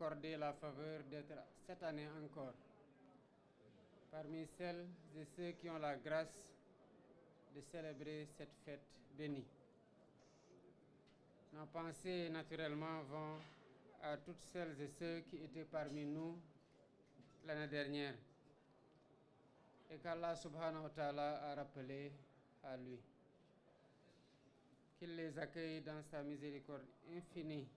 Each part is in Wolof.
accordé la faveur d'être cette année encore parmi celles et ceux qui ont la grâce de célébrer cette fête bénie. Nos pensées naturellement vont à toutes celles et ceux qui étaient parmi nous l'année dernière et qu'Allah subhanahu wa ta'ala a rappelé à lui. Qu'il les accueille dans sa miséricorde infinie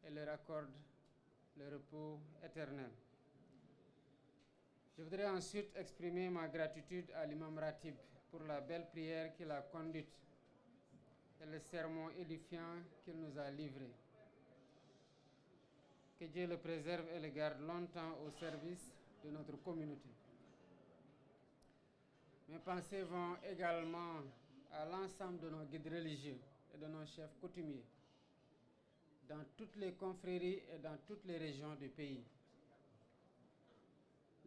et leur accorde le repos éternel. Je voudrais ensuite exprimer ma gratitude à l'imam Ratib pour la belle prière qu'il a conduite et le sermon édifiant qu'il nous a livré. Que Dieu le préserve et le garde longtemps au service de notre communauté. Mes pensées vont également à l'ensemble de nos guides religieux et de nos chefs coutumiers dans toutes les confréries et dans toutes les régions du pays.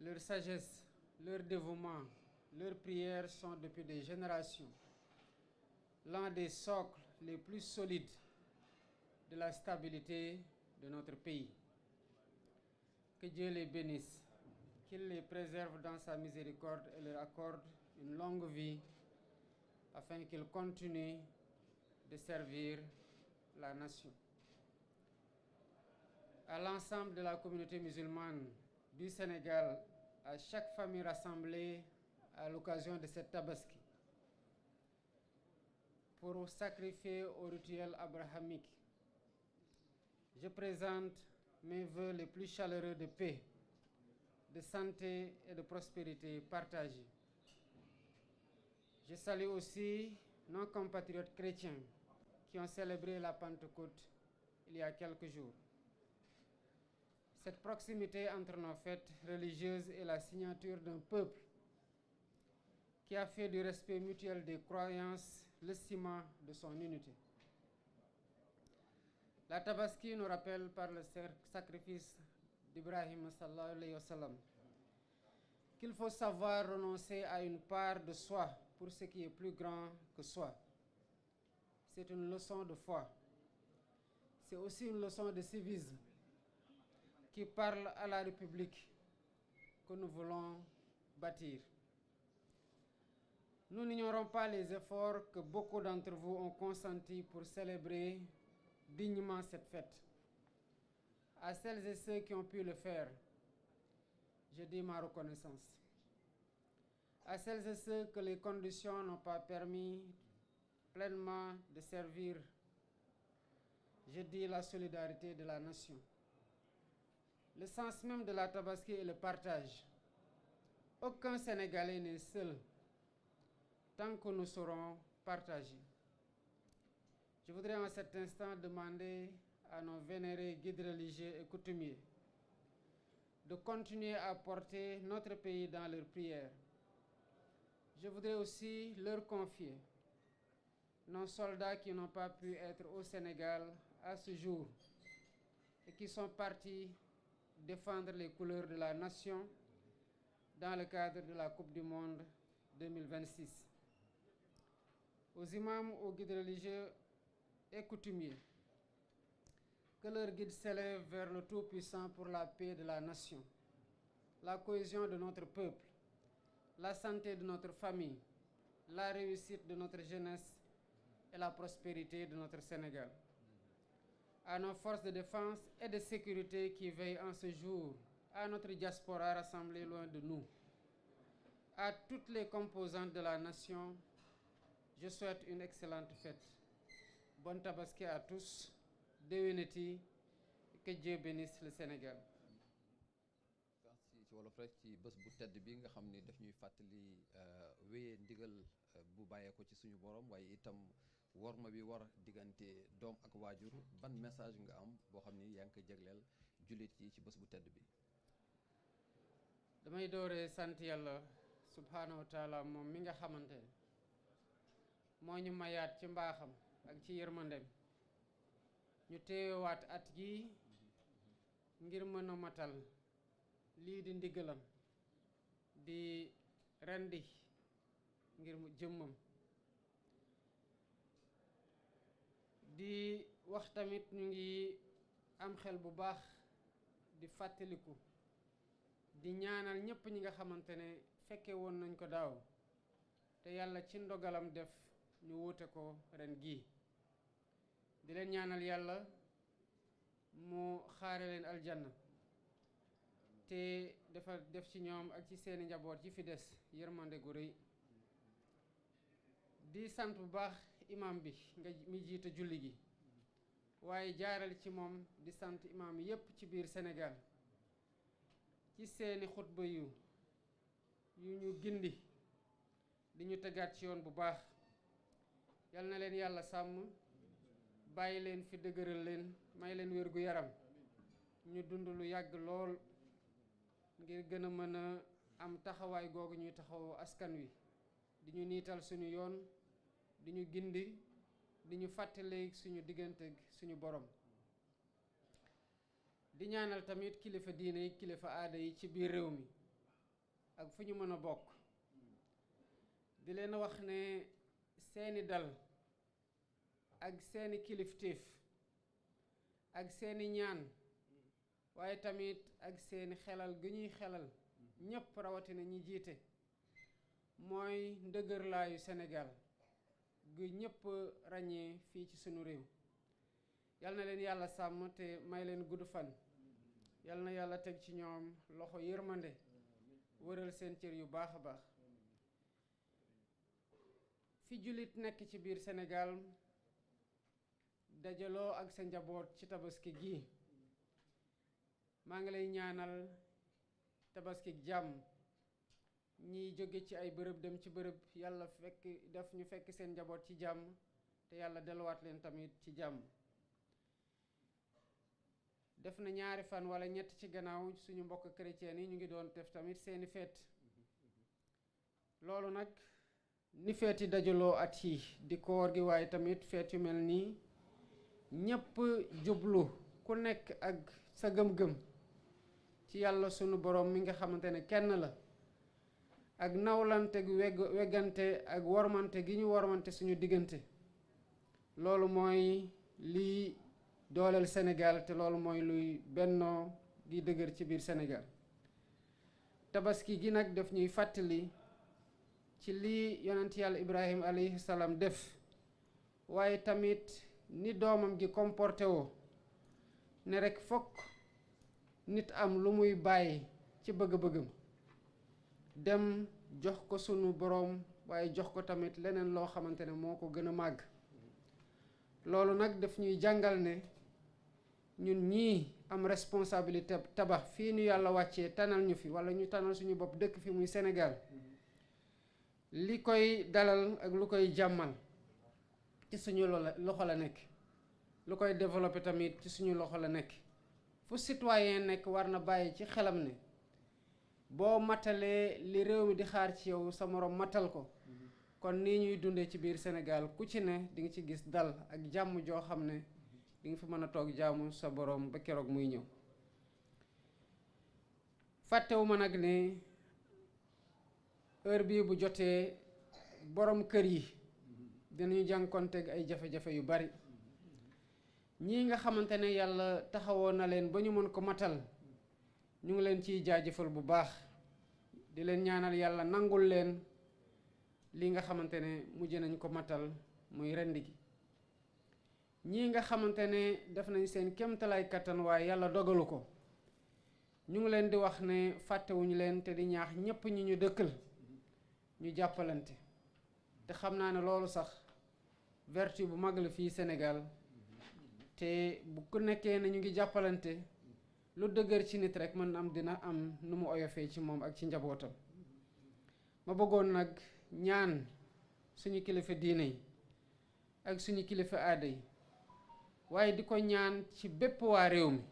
Leur sagesse, leur dévouement, leurs prières sont depuis des générations l'un des socles les plus solides de la stabilité de notre pays. Que Dieu les bénisse, qu'il les préserve dans sa miséricorde et leur accorde une longue vie afin qu'ils continuent de servir la nation. À l'ensemble de la communauté musulmane du Sénégal, à chaque famille rassemblée à l'occasion de cette Tabaski, pour sacrifier au rituel abrahamique, je présente mes vœux les plus chaleureux de paix, de santé et de prospérité partagée. Je salue aussi nos compatriotes chrétiens qui ont célébré la Pentecôte il y a quelques jours. Cette proximité entre nos fêtes religieuses est la signature d'un peuple qui a fait du respect mutuel des croyances le ciment de son unité. La Tabaski nous rappelle par le sacrifice d'Ibrahim sallallahu alayhi wa sallam qu'il faut savoir renoncer à une part de soi pour ce qui est plus grand que soi. C'est une leçon de foi. C'est aussi une leçon de civisme qui parle à la République que nous voulons bâtir. Nous n'ignorons pas les efforts que beaucoup d'entre vous ont consentis pour célébrer dignement cette fête. À celles et ceux qui ont pu le faire, je dis ma reconnaissance. À celles et ceux que les conditions n'ont pas permis pleinement de servir, je dis la solidarité de la nation. Le sens même de la Tabaski est le partage. Aucun Sénégalais n'est seul tant que nous saurons partager. Je voudrais en cet instant demander à nos vénérés guides religieux et coutumiers de continuer à porter notre pays dans leurs prières. Je voudrais aussi leur confier nos soldats qui n'ont pas pu être au Sénégal à ce jour et qui sont partis défendre les couleurs de la nation dans le cadre de la Coupe du Monde 2026. Aux imams, aux guides religieux et coutumiers, que leur guide s'élève vers le Tout-Puissant pour la paix de la nation, la cohésion de notre peuple, la santé de notre famille, la réussite de notre jeunesse et la prospérité de notre Sénégal. À nos forces de défense et de sécurité qui veillent en ce jour, à notre diaspora rassemblée loin de nous, à toutes les composantes de la nation, je souhaite une excellente fête. Bonne Tabaski à tous, déwénati, que Dieu bénisse le Sénégal. ci wolof rek ci bés bu tedd bi nga xam ni daf ñuy fàttali wéyee ndigal bu bàyyeeko ci suñu borom waaye itam worma bi war diggante doom ak waajur ban message nga am boo xam ni yaa ngi koy jagleel jullit yi ci bés bu tedd bi. damay doore sant yàlla subhaanahu wa taala moom mi nga xamante moo ñu mayaat ci mbaaxam ak ci yërmandem ñu teewaat at gi ngir mën a matal lii di ndigalam di rendi ngir mu jëmmam di wax tamit ñu ngi am xel bu baax di fàttaliku di ñaanal ñépp ñi nga xamante ne fekke woon nañ ko daaw te yàlla ci ndogalam def ñu wuute ko ren gii di leen ñaanal yàlla mu xaare leen aljanna te dafa def ci ñoom ak ci seeni njaboot yi fi des yërmande gu rëy di sant bu baax imam bi nga mi jiite julli gi waaye jaaral ci moom di sant imam yépp ci biir Sénégal ci seeni xutba yu ñu gindi di ñu tegaat ci yoon bu baax yal na leen yàlla sàmm bàyyi leen fi dëgëral leen may leen wér gu yaram ñu dund lu yàgg lool ngir gën a mën a am taxawaay googu ñuy taxaw askan wi di ñu niital suñu yoon di ñu gindi di ñu fàttali suñu diggante suñu borom di ñaanal tamit kilifa diine yi kilifa aada yi ci biir réew mi ak fu ñu mën a bokk di leen wax ne seeni dal ak seeni kilifteef ak seeni ñaan waaye tamit ak seeni xelal gi ñuy xelal ñépp rawatina ñi jiite mooy ndëgërlaayu Sénégal gu ñépp ràññee fii ci sunu réew yal na leen yàlla sàmm te may leen gudd fan yal na yàlla teg ci ñoom loxo yërmande wëral seen cër yu baax a baax fi jullit nekk ci biir Sénégal dajaloo ak sa njaboot ci tabaski gii maa ngi lay ñaanal tabaski jàmm ñiy jóge ci ay bërëb dem ci bërëb yàlla def ñu fekk seen njaboot ci jàmm te yàlla delluwaat leen tamit ci jàmm def na ñaari fan wala ñett ci gannaaw suñu mbokk chrétien yi ñu ngi doon def tamit seeni feet loolu nag ni feet yi dajaloo at yi di koor gi waaye tamit feet yu mel nii ñépp jublu ku nekk ak sa gëm-gëm ci yàlla sunu borom mi nga xamante ne kenn la ak nawlante gu weggante ak wormante gi ñu wormante suñu diggante loolu mooy lii dooleel Sénégal te loolu mooy luy bennoo gi dëgër ci biir Sénégal tabaski gi nag daf ñuy fàttali ci lii yonent yàlla Ibrahim alayhi salaam def waaye tamit ni doomam gi comporté woo ne rekk fokk nit am lu muy bàyyi ci bëgg-bëggam dem jox ko sunu boroom waaye jox ko tamit leneen loo xamante ne moo ko gën a màgg loolu nag daf ñuy jàngal ne ñun ñii am responsabilité tabax fii ñu yàlla wàccee tanal ñu fi walla ñu tanal suñu bopp dëkk fi muy Sénégal li koy dalal ak lu koy jàmmal ci suñu loxo la nekk lu koy développer tamit ci suñu loxo la nekk fu citoyen nekk war na bàyyi ci xelam ne boo matalee li réew mi di xaar ci yow sa moroom matal ko kon nii ñuy dundee ci biir Sénégal ku ci ne di nga ci gis dal ak jàmm joo xam ne di nga fi mën a toog jaamu sa boroom ba keroog muy ñëw fàttewuma nag ne heure bii bu jotee boroom kër yi dinañu jànkonteeg ay jafe-jafe yu bari ñii nga xamante ne yàlla taxawoo na leen ba ñu mën ko matal ñu ngi leen ciy jaajëfal bu baax di leen ñaanal yàlla nangul leen li nga xamante ne mujj nañ ko matal muy rendi gi ñii nga xamante ne def nañ seen kéemtalaay kattan waaye yàlla dogalu ko ñu ngi leen di wax ne fàttewuñu leen te di ñaax ñépp ñi ñu dëkkal ñu jàppalante te xam naa ne loolu sax vertu bu mag la fii Sénégal te bu ku nekkee ne ñu ngi jàppalante lu dëgër ci nit rek mën am dina am nu mu oyofee ci moom ak ci njabootam ma bëggoon nag ñaan suñu kilifa diine yi ak suñu kilifa aada yi waaye di ko ñaan ci bépp waa réew mi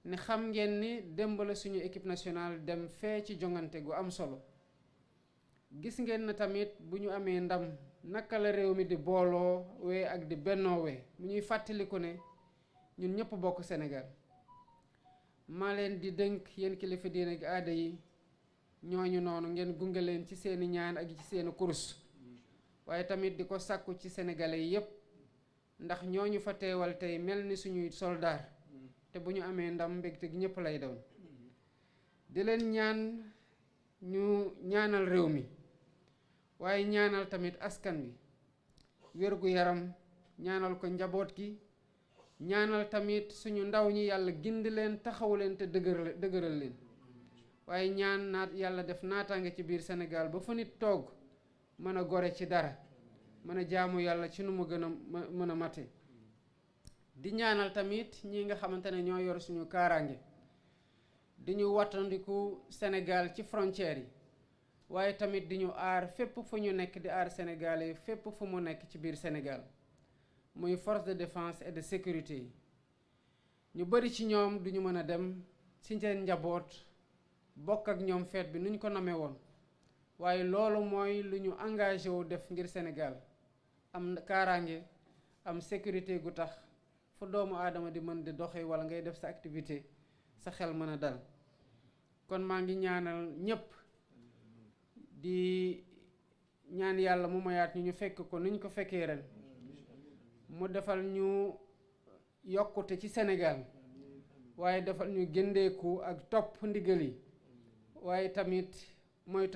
ne xam ngeen ni démb la suñu équipe nationale dem fee ci jongante gu am solo gis ngeen na tamit bu ñu amee ndam naka la réew mi di booloo wee ak di bennoo wee mu ñuy fàttaliku ne ñun ñëpp bokk Sénégal maa leen di dënk yéen kilifa diine ak aada yi ñooñu noonu ngeen gunge leen ci seeni ñaan ak ci seeni kurus waaye tamit di ko sàkku ci sénégalais yi yépp ndax ñooñu fa teewal tey mel ni suñuy soldaar te bu ñu amee ndam mbégte gi ñëpp lay doon di leen ñaan ñu ñaanal réew mi waaye ñaanal tamit askan wi wérgu yaram ñaanal ko njaboot gi ñaanal tamit suñu ndaw ñi yàlla gindi leen taxaw leen te dëgëral leen waaye ñaan yàlla def naataange ci biir Sénégal ba fa nit toog mën a gore ci dara mën a jaamu yàlla ci nu mu gën a mën a mate di ñaanal tamit ñi nga xamante ne ñoo yor suñu kaaraange di ñu wattandiku Sénégal ci frontières yi waaye tamit di ñu aar fépp fu ñu nekk di aar Sénégalais fépp fu mu nekk ci biir Sénégal muy force de défense et de sécurité yi ñu bari ci ñoom duñu mën a dem ci seen njaboot bokk ak ñoom feet bi nuñ ko namee woon waaye loolu mooy lu ñu engagé wu def ngir Sénégal am kaaraange am sécurité gu tax fu doomu aadama di mën di doxe wala ngay def sa activité sa xel mën a dal kon maa ngi ñaanal ñépp di ñaan yàlla mu mayaat ñu fekk ko niñ ko fekkee ren mu defal ñu yokkute ci Sénégal waaye defal ñu gëndeeku ak topp ndigal yi waaye tamit moytu